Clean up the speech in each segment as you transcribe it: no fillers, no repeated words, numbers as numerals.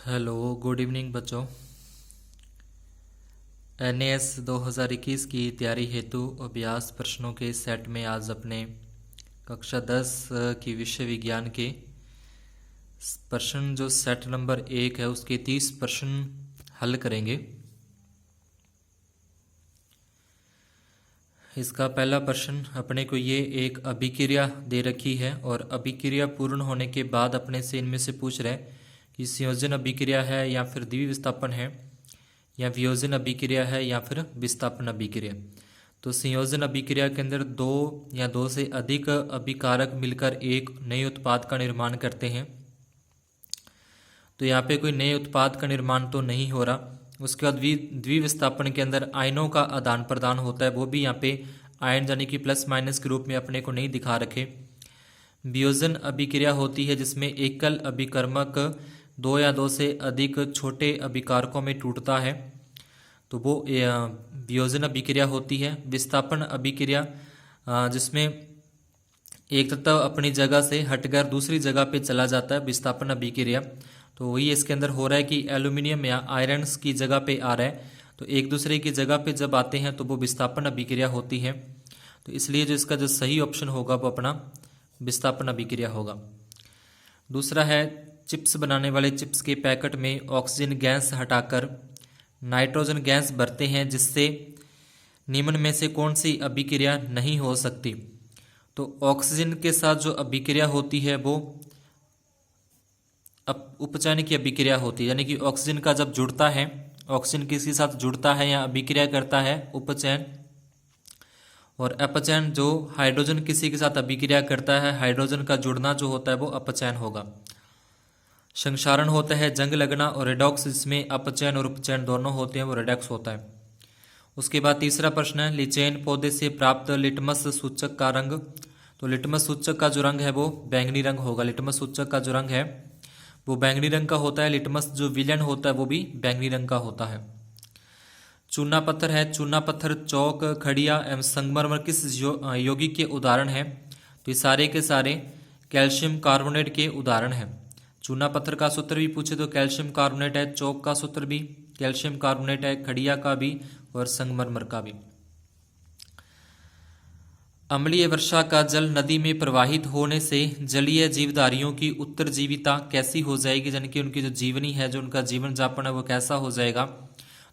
Hello, good evening बच्चों। एनएएस 2021 की तैयारी हेतु अभ्यास प्रश्नों के सेट में आज अपने कक्षा 10 की विषय विज्ञान के प्रश्न जो सेट नंबर 1 है उसके 30 प्रश्न हल करेंगे। इसका पहला प्रश्न अपने को ये एक अभिक्रिया दे रखी है और अभिक्रिया पूर्ण होने के बाद अपने से इनमें से पूछ रहे हैं कि संयोजन अभिक्रिया है या फिर द्विविस्थापन है या वियोजन अभिक्रिया है या फिर विस्थापन अभिक्रिया। तो संयोजन अभिक्रिया के अंदर दो या दो से अधिक अभिकारक मिलकर एक नए उत्पाद का निर्माण करते हैं। तो यहाँ पे कोई नए उत्पाद का निर्माण तो नहीं हो रहा। उसके बाद द्विविस्थापन के अंदर आयनों का आदान प्रदान होता है, वो भी यहाँ पे आयन यानी कि प्लस माइनस के रूप में अपने को नहीं दिखा रखे। वियोजन अभिक्रिया होती है जिसमें एकल अभिकर्मक दो या दो से अधिक छोटे अभिकारकों में टूटता है, तो वो वियोजन अभिक्रिया होती है। विस्थापन अभिक्रिया जिसमें एक तत्व अपनी जगह से हटकर दूसरी जगह पे चला जाता है, विस्थापन अभिक्रिया। तो वही इसके अंदर हो रहा है कि एल्यूमिनियम या आयरन्स की जगह पे आ रहा है, तो एक दूसरे की जगह पे जब आते हैं तो वो विस्थापन अभिक्रिया होती है। तो इसलिए जो इसका जो सही ऑप्शन होगा वो अपना विस्थापन अभिक्रिया होगा। दूसरा है चिप्स बनाने वाले चिप्स के पैकेट में ऑक्सीजन गैस हटाकर नाइट्रोजन गैस भरते हैं, जिससे निम्न में से कौन सी अभिक्रिया नहीं हो सकती। तो ऑक्सीजन के साथ जो अभिक्रिया होती है वो उपचयन की अभिक्रिया होती है, यानी कि ऑक्सीजन का जब जुड़ता है, ऑक्सीजन किसी साथ जुड़ता है या अभिक्रिया करता है उपचयन, और अपचयन जो हाइड्रोजन किसी के साथ अभिक्रिया करता है, हाइड्रोजन का जुड़ना जो होता है वो अपचयन होगा। संक्षारण होता है जंग लगना, और रेडॉक्स जिसमें अपचयन और उपचयन दोनों होते हैं वो रेडॉक्स होता है। उसके बाद तीसरा प्रश्न है लिचेन पौधे से प्राप्त लिटमस सूचक का रंग। तो लिटमस सूचक का जो रंग है वो बैंगनी रंग होगा। लिटमस सूचक का जो रंग है वो बैंगनी रंग का होता है। लिटमस जो विलयन होता है वो भी बैंगनी रंग का होता है। चूना पत्थर है। चूना पत्थर, चौक, खड़िया एवं संगमरमर किस यौगिक के उदाहरण है। तो ये सारे के सारे कैल्शियम कार्बोनेट के उदाहरण हैं। चूना पत्थर का सूत्र भी पूछे तो कैल्शियम कार्बोनेट है, चौक का सूत्र भी कैल्शियम कार्बोनेट है, खड़िया का भी और संगमरमर का भी। अम्लीय वर्षा का जल नदी में प्रवाहित होने से जलीय जीवधारियों की उत्तरजीविता कैसी हो जाएगी, यानी कि उनकी जो जीवनी है, जो उनका जीवन जापन है वो कैसा हो जाएगा।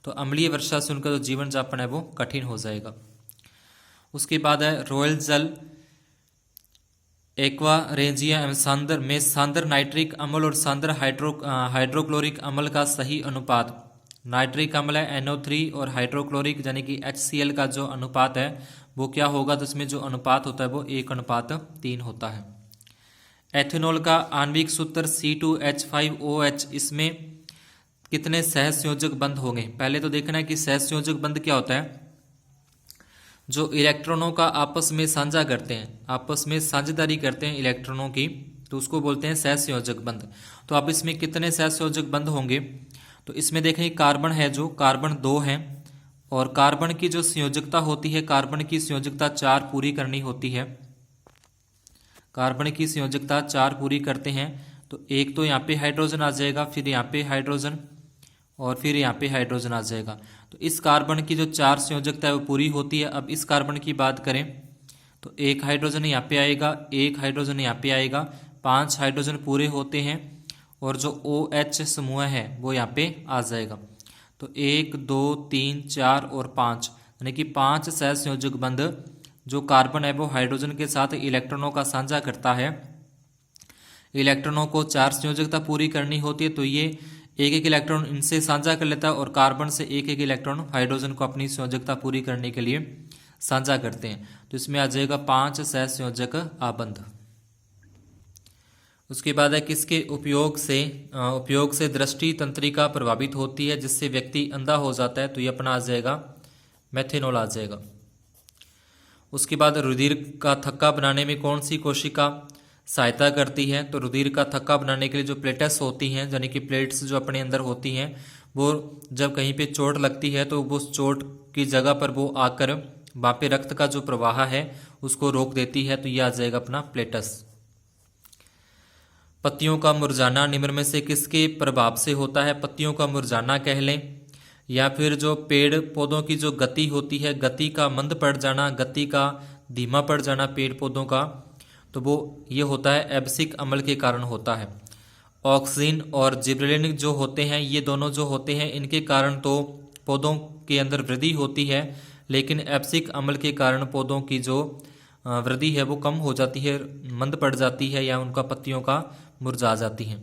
तो अम्लीय वर्षा से उनका जो जीवन जापन है वो कठिन हो जाएगा। उसके बाद है रॉयल जल, एक्वा रेंजिया एवं सांद्र में सांद्र नाइट्रिक अम्ल और सांद्र हाइड्रोक्लोरिक अम्ल का सही अनुपात। नाइट्रिक अम्ल है NO3 और हाइड्रोक्लोरिक यानी कि HCl का जो अनुपात है वो क्या होगा। तो इसमें जो अनुपात होता है वो 1:3 होता है। एथेनॉल का आणविक सूत्र C2H5OH, इसमें कितने सहसंयोजक बंध होंगे। पहले तो देखना है कि सहसंयोजक बंध क्या होता है। जो इलेक्ट्रॉनों का आपस में साझा करते हैं, आपस में साझेदारी करते हैं इलेक्ट्रॉनों की, तो उसको बोलते हैं सहसंयोजक बंध। तो अब इसमें कितने सहसंयोजक बंध होंगे। तो इसमें देखें कार्बन है, जो कार्बन 2 है, और कार्बन की जो संयोजकता होती है, कार्बन की संयोजकता 4 पूरी करनी होती है। कार्बन की संयोजकता 4 पूरी करते हैं, तो एक तो यहाँ पे हाइड्रोजन आ जाएगा, फिर यहाँ पे हाइड्रोजन और फिर यहाँ पे हाइड्रोजन आ जाएगा। तो इस कार्बन की जो 4 संयोजकता है वो पूरी होती है। अब इस कार्बन की बात करें तो एक हाइड्रोजन यहाँ पे आएगा, एक हाइड्रोजन यहाँ पे आएगा, 5 हाइड्रोजन पूरे होते हैं, और जो OH समूह है वो यहाँ पे आ जाएगा। तो 1 2 3 4 और 5 यानी कि 5 सहसंयोजक बंध जो कार्बन है वो हाइड्रोजन के साथ इलेक्ट्रॉनों का साझा करता है। इलेक्ट्रॉनों को 4 संयोजकता पूरी करनी होती है, तो ये एक एक इलेक्ट्रॉन इनसे साझा कर लेता है, और कार्बन से एक एक इलेक्ट्रॉन हाइड्रोजन को अपनी संयोजकता पूरी करने के लिए साझा करते हैं। तो इसमें आ जाएगा 5 सहसंयोजक आबंध। उसके बाद है किसके उपयोग से दृष्टि तंत्रिका प्रभावित होती है, जिससे व्यक्ति अंधा हो जाता है। तो ये अपना आ जाएगा मेथेनॉल आ जाएगा। उसके बाद रुधिर का थक्का बनाने में कौन सी कोशिका सहायता करती है। तो रुधिर का थक्का बनाने के लिए जो प्लेट्स होती हैं, यानी कि प्लेट्स जो अपने अंदर होती हैं, वो जब कहीं पे चोट लगती है तो वो चोट की जगह पर वो आकर वहाँ पे रक्त का जो प्रवाह है उसको रोक देती है। तो ये आ जाएगा अपना प्लेटस। पत्तियों का मुरझाना निम्न में से किसके प्रभाव से होता है? पत्तियों का मुरझाना कह लें, या फिर जो पेड़ पौधों की जो गति होती है, गति का मंद पड़ जाना, गति का धीमा पड़ जाना पेड़ पौधों का, तो वो ये होता है एब्सिक अम्ल के कारण होता है। ऑक्सीन और जिबरेलिन जो होते हैं, ये दोनों जो होते हैं, इनके कारण तो पौधों के अंदर वृद्धि होती है, लेकिन एब्सिक अम्ल के कारण पौधों की जो वृद्धि है वो कम हो जाती है, मंद पड़ जाती है, या उनका पत्तियों का मुरझा जाती हैं।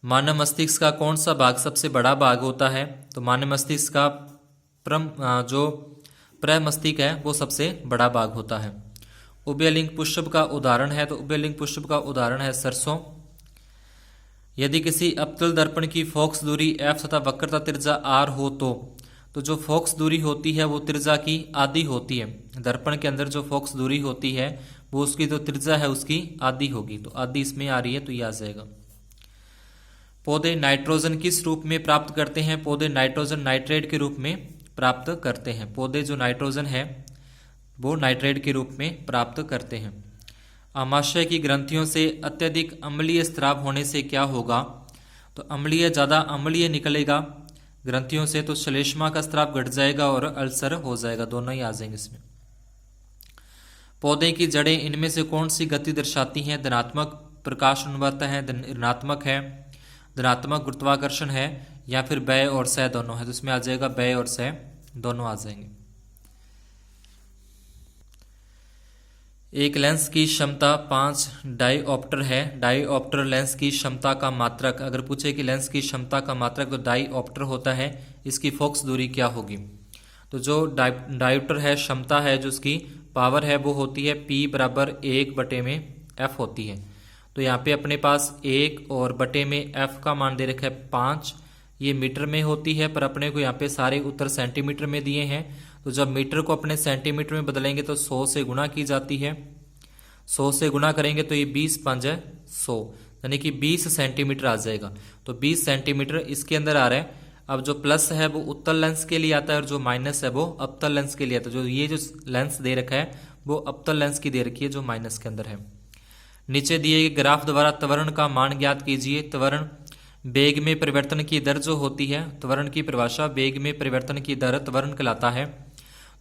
मानव मस्तिष्क का कौन सा भाग सबसे बड़ा भाग होता है? तो मानव मस्तिष्क का जो प्रमस्तिष्क है वो सबसे बड़ा भाग होता है। उभयलिंग पुष्प का उदाहरण है, तो उभयलिंग पुष्प का उदाहरण है सरसों। यदि किसी अवतल दर्पण की फोकस दूरी f तथा वक्रता त्रिज्या r हो तो जो फोकस दूरी होती है वो त्रिज्या की आधी होती है। दर्पण के अंदर जो फोकस दूरी होती है वो उसकी जो त्रिज्या है उसकी आधी होगी, तो आधी इसमें आ रही है, तो ये आ जाएगा। पौधे नाइट्रोजन किस रूप में प्राप्त करते हैं? पौधे नाइट्रोजन नाइट्रेट के रूप में प्राप्त करते हैं। पौधे जो नाइट्रोजन है वो नाइट्रेट के रूप में प्राप्त करते हैं। आमाशय की ग्रंथियों से अत्यधिक अम्लीय स्राव होने से क्या होगा? तो अम्लीय ज़्यादा अम्लीय निकलेगा ग्रंथियों से, तो श्लेष्मा का स्राव घट जाएगा और अल्सर हो जाएगा, दोनों ही आ जाएंगे इसमें। पौधे की जड़ें इनमें से कौन सी गति दर्शाती हैं? धनात्मक प्रकाश अनुवर्त है, ऋणात्मक है, धनात्मक गुरुत्वाकर्षण है, या फिर व्यय और सह दोनों है, तो इसमें आ जाएगा व्यय और सह दोनों आ जाएंगे। एक लेंस की क्षमता 5 डाईऑप्टर है। डाईऑप्टर लेंस की क्षमता का मात्रक, अगर पूछे कि लेंस की क्षमता का मात्रक, तो डाईऑप्टर होता है। इसकी फोकस दूरी क्या होगी? तो जो डायोप्टर है, क्षमता है, जो उसकी पावर है वो होती है P बराबर 1/F होती है। तो यहाँ पे अपने पास 1 और बटे में F का मान दे रखा है 5, ये मीटर में होती है, पर अपने को यहाँ पे सारे उत्तर सेंटीमीटर में दिए हैं। तो जब मीटर को अपने सेंटीमीटर में बदलेंगे तो 100 से गुणा की जाती है, 100 से गुणा करेंगे तो ये 20 5 100, यानी कि 20 सेंटीमीटर आ जाएगा। तो 20 सेंटीमीटर इसके अंदर आ रहा है। अब जो प्लस है वो उत्तल लेंस के लिए आता है और जो माइनस है वो अवतल लेंस के लिए आता है। जो ये जो लेंस दे रखा है वो अवतल लेंस की दे रखी है, जो माइनस के अंदर है। नीचे दिए गए ग्राफ द्वारा त्वरण का मान ज्ञात कीजिए। त्वरण वेग में परिवर्तन की दर जो होती है, त्वरण की परिभाषा वेग में परिवर्तन की दर त्वरण कहलाता है।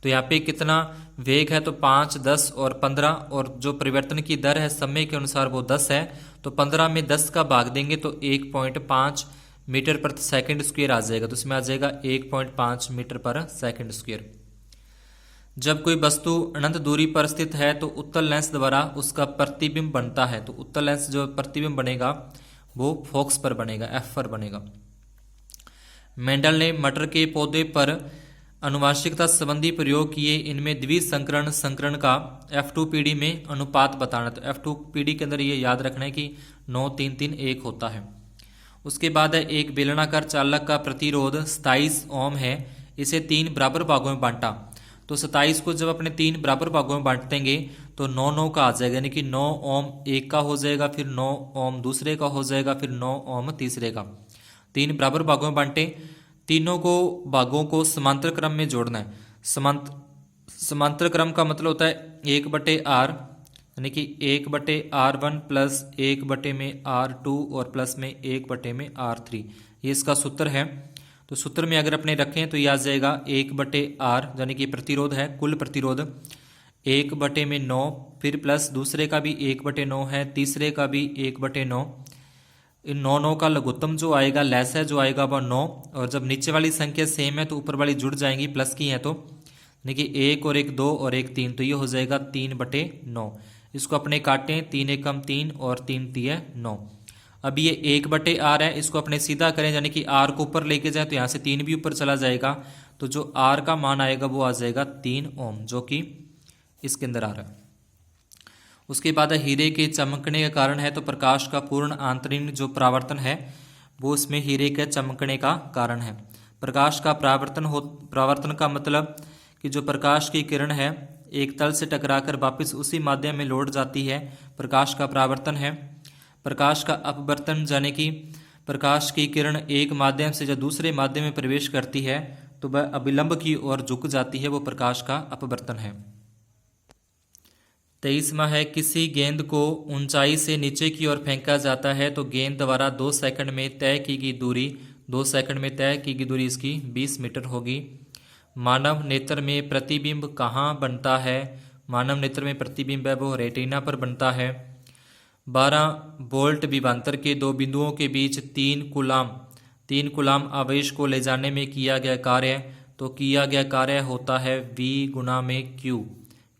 तो यहाँ पे कितना वेग है? तो 5, 10 और 15, और जो परिवर्तन की दर है समय के अनुसार वो 10 है। तो 15 में 10 का भाग देंगे तो 1.5 मीटर प्रति सेकंड स्क्वायर आ जाएगा। तो इसमें आ जाएगा 1.5 मीटर पर सेकंड स्क्वायर। जब कोई वस्तु अनंत दूरी पर स्थित है तो उत्तल लेंस द्वारा उसका प्रतिबिंब बनता है। तो उत्तल लेंस जो प्रतिबिंब बनेगा वो फोकस पर बनेगा, F पर बनेगा। मेंडल ने मटर के पौधे पर अनुवांशिकता संबंधी प्रयोग किए। इनमें द्विसंकरण संकरण का F2PD में अनुपात बताना। तो F2PD के अंदर ये याद रखना है कि 9-3-3-1 होता है। उसके बाद है एक बेलनाकार चालक का प्रतिरोध 27 ओम है, इसे 3 बराबर भागों में बांटा। तो 27 को जब अपने 3 बराबर भागों में बांट देंगे तो 9-9 का आ जाएगा, यानी कि 9 ओम एक का हो जाएगा, फिर 9 ओम दूसरे का हो जाएगा, फिर 9 ओम तीसरे का। 3 बराबर भागों में बांटे, तीनों को भागों को समांतर क्रम में जोड़ना है। समांतर क्रम का मतलब होता है 1/r, यानी कि 1/r1 प्लस 1/r2 और प्लस में 1/r3, ये इसका सूत्र है। तो सूत्र में अगर अपने रखें तो ये आ जाएगा 1/r, यानी कि प्रतिरोध है, कुल प्रतिरोध 1/9, फिर प्लस दूसरे का भी 1/9 है, तीसरे का भी 1/9। इन 9 का लघुत्तम जो आएगा, लेस है जो आएगा वह 9, और जब नीचे वाली संख्या सेम है तो ऊपर वाली जुड़ जाएंगी, प्लस की है तो, यानी कि 1 और 1 2 और 1 3, तो ये हो जाएगा 3/9। इसको अपने काटें, 3 एकम 3 और 3 3 9। अब ये 1/r है, इसको अपने सीधा करें, यानी कि r को ऊपर लेके जाए तो यहाँ से 3 भी ऊपर चला जाएगा। तो जो r का मान आएगा वो आ जाएगा 3 ओम, जो कि इसके अंदर आ रहा है। उसके बाद हीरे के चमकने का कारण है, तो प्रकाश का पूर्ण आंतरिक जो परावर्तन है वो इसमें हीरे के चमकने का कारण है। प्रकाश का परावर्तन का मतलब कि जो प्रकाश की किरण है एक तल से टकराकर वापस उसी माध्यम में लौट जाती है, प्रकाश का परावर्तन है। प्रकाश का अपवर्तन, यानी कि प्रकाश की किरण एक माध्यम से जब दूसरे माध्यम में प्रवेश करती है तो वह अभिलंब की ओर झुक जाती है, वो प्रकाश का अपवर्तन है। 23वां है किसी गेंद को ऊंचाई से नीचे की ओर फेंका जाता है तो गेंद द्वारा 2 सेकंड में तय की गई दूरी 2 सेकंड में तय की गई दूरी इसकी 20 मीटर होगी। मानव नेत्र में प्रतिबिंब कहाँ बनता है? मानव नेत्र में प्रतिबिंब है वो रेटिना पर बनता है। 12 वोल्ट विभवांतर के दो बिंदुओं के बीच 3 कूलाम आवेश को ले जाने में किया गया कार्य, तो किया गया कार्य होता है V गुना में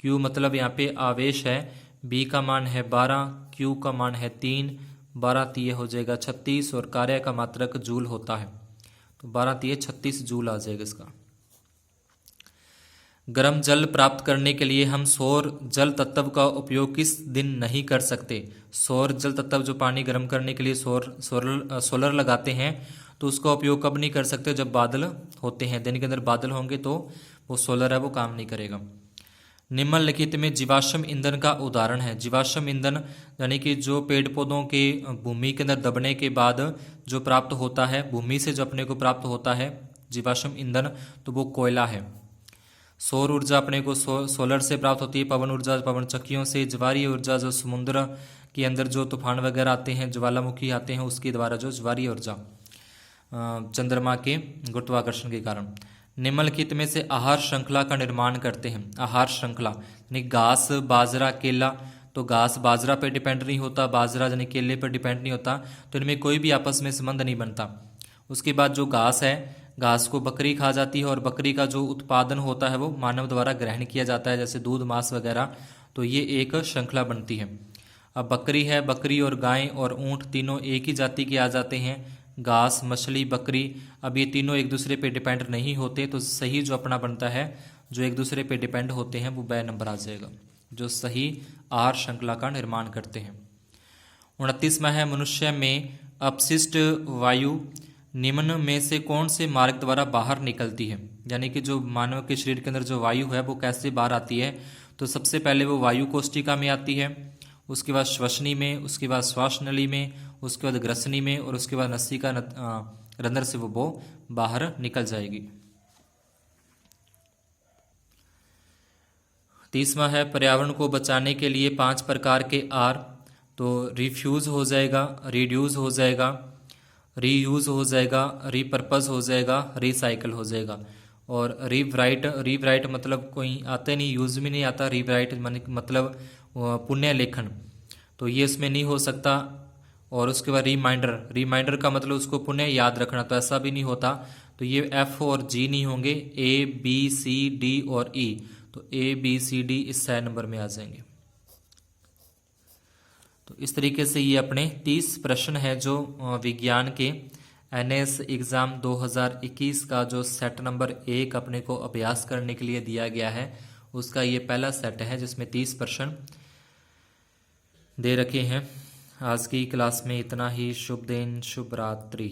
Q मतलब यहाँ पे आवेश है, B का मान है 12, Q का मान है 3, 12 तिये हो जाएगा 36 और कार्य का मात्रक जूल होता है, तो 12 तिये 36 जूल आ जाएगा इसका। गर्म जल प्राप्त करने के लिए हम सौर जल तत्व का उपयोग किस दिन नहीं कर सकते? सौर जल तत्व जो पानी गर्म करने के लिए सोलर लगाते हैं, तो उसका उपयोग कब नहीं कर सकते? जब बादल होते हैं, दिन के अंदर बादल होंगे तो वो सोलर है वो काम नहीं करेगा। निम्नलिखित में जीवाश्म ईंधन का उदाहरण है। जीवाश्म ईंधन यानी कि जो पेड़ पौधों के भूमि के अंदर दबने के बाद जो प्राप्त होता है, भूमि से जो अपने को प्राप्त होता है जीवाश्म ईंधन, तो वो कोयला है। सौर ऊर्जा अपने को सोलर से प्राप्त होती है, पवन ऊर्जा पवन चक्कियों से, ज्वारीय ऊर्जा जो समुद्र के अंदर जो तूफान वगैरह आते हैं, ज्वालामुखी आते हैं, उसके द्वारा जो ज्वारीय ऊर्जा चंद्रमा के गुरुत्वाकर्षण के कारण। निम्नलिखित में से आहार श्रृंखला का निर्माण करते हैं। आहार श्रृंखला यानी घास, बाजरा, केला, तो घास बाजरा पर डिपेंड नहीं होता, बाजरा यानी केले पर डिपेंड नहीं होता, तो इनमें कोई भी आपस में संबंध नहीं बनता। उसके बाद जो घास है, घास को बकरी खा जाती है और बकरी का जो उत्पादन होता है वो मानव द्वारा ग्रहण किया जाता है, जैसे दूध, मांस वगैरह, तो ये एक श्रृंखला बनती है। अब बकरी है, बकरी और गाय और ऊंट तीनों एक ही जाति के आ जाते हैं। घास, मछली, बकरी, अब ये तीनों एक दूसरे पे डिपेंड नहीं होते, तो सही जो अपना बनता है जो एक दूसरे पे डिपेंड होते हैं वो ब नंबर आ जाएगा, जो सही आहार श्रृंखला का निर्माण करते हैं। 29वां है मनुष्य में अपशिष्ट वायु निम्न में से कौन से मार्ग द्वारा बाहर निकलती है? यानी कि जो मानव के शरीर के अंदर जो वायु है वो कैसे बाहर आती है? तो सबसे पहले वो वायु कोष्टिका में आती है, उसके बाद श्वसनी में, उसके बाद श्वास नली में, उसके बाद ग्रसनी में और उसके बाद नसिका रंध्र से वो बाहर निकल जाएगी। 30वां है पर्यावरण को बचाने के लिए 5 प्रकार के आर, तो रिफ्यूज हो जाएगा, रिड्यूस हो जाएगा, रीयूज हो जाएगा, रीपर्पज हो जाएगा, रिसाइकल हो जाएगा। और रीवराइट मतलब कोई आते नहीं, यूज में नहीं आता। रीवराइट मतलब पुण्य लेखन, तो ये इसमें नहीं हो सकता। और उसके बाद रिमाइंडर का मतलब उसको पुण्य याद रखना, तो ऐसा भी नहीं होता, तो ये F और G नहीं होंगे, A, B, C, D और E, तो A, B, C, D इस 6 नंबर में आ जाएंगे। तो इस तरीके से ये अपने 30 प्रश्न है जो विज्ञान के NS एग्ज़ाम 2021 का जो सेट नंबर 1 अपने को अभ्यास करने के लिए दिया गया है, उसका ये पहला सेट है जिसमें 30 प्रश्न दे रखे हैं। आज की क्लास में इतना ही। शुभ दिन, शुभ रात्रि।